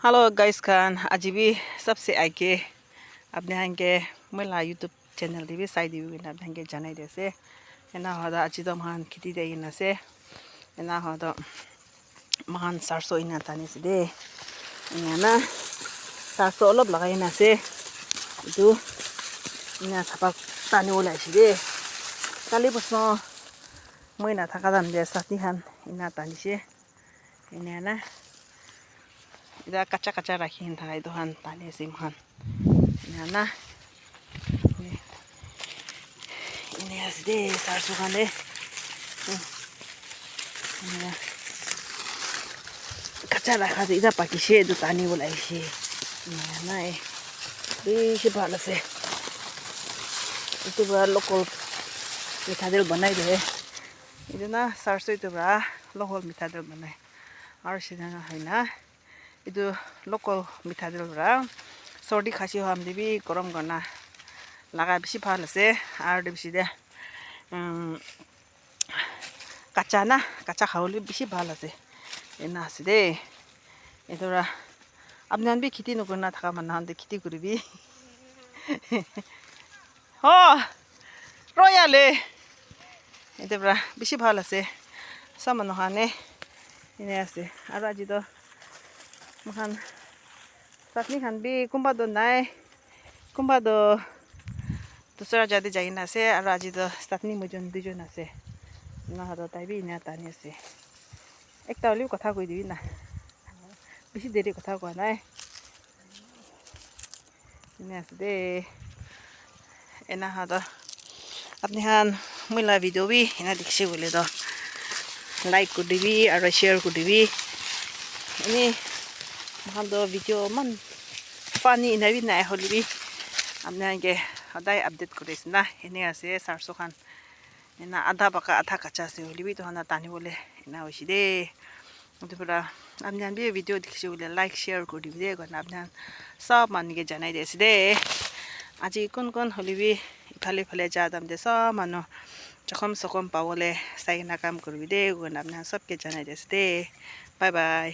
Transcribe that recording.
hello guys Khan आज भी सबसे आगे अपने हंगे मेला यूट्यूब चैनल दी भी साइड दी भी अपने हंगे जाने देसे ना होदा आज तो महान खेती दे इन से ना होदा महान सरसों इन तानी से दे ना सरसों लब लगाई ना से itu ina tapak tani ulai si deh kali bosno moi na thakadam de satihan ina tani si ini na ida kaca rakhin thai dohan tani simhan ini na ini asde sarsu kan deh ini kaca rakha ida paki si itu tani ulai si ini na बेसी भालो से itu bra local mitadel banai de itu na sarso itu bra local mitadel banai ar sidana haina itu local mitadel bra sordi khasi ham debi gorom gana laga beshi bhalo se ar de beshi de kacha khawli beshi bhalo se ena ase de itu bra আপনি আনবি খেতি নকর না থাকা মানুহ আনতে খেতি কৰিবি হ ৰয়ালে এটা পৰা বেছি ভাল আছে সব মানুহ আনে এনে আছে আৰু আজি তো মখান চাটনি খান বি কোনবা তো নাই কোনবা তো দুসৰা জাতি যাই না আছে আৰু আজি তো চাটনি মজন দুজন আছে না হতো তাই বি না টানি আছে একটা হলিও কথা কৈ দিবি না বেশি দেরি কথা কোৱা নাই এনে আছে দে এনা হাদা আপনি হান মইলা ভিডিও বি এনা দেখছি বলে তো লাইক করে দিবি আর শেয়ার করে দিবি এনে হান তো ভিডিও মান ফানি ইনাবি নাই হলিবি আপনি আগে সদায় আপডেট করিস না এনে আছে সারসো খান এনা আধা পাকা আধা কাঁচা আছে হলিবি তো হানা টানি বলে এনা হইছি দে দুপুরা আপনি আনবি ভিডিও দেখছি বলে লাইক শেয়ার করে দিবি দে কারণ আপনি সব মানুষকে জানাই দিয়েছি দে আজি কোন হলিবি ইফালে ইফালে যা দাম দে সব মানুষ চকম চকম পাবলে চাই না কাম করবি দে কারণ আপনি সবকে জানাই দিয়েছি দে বাই বাই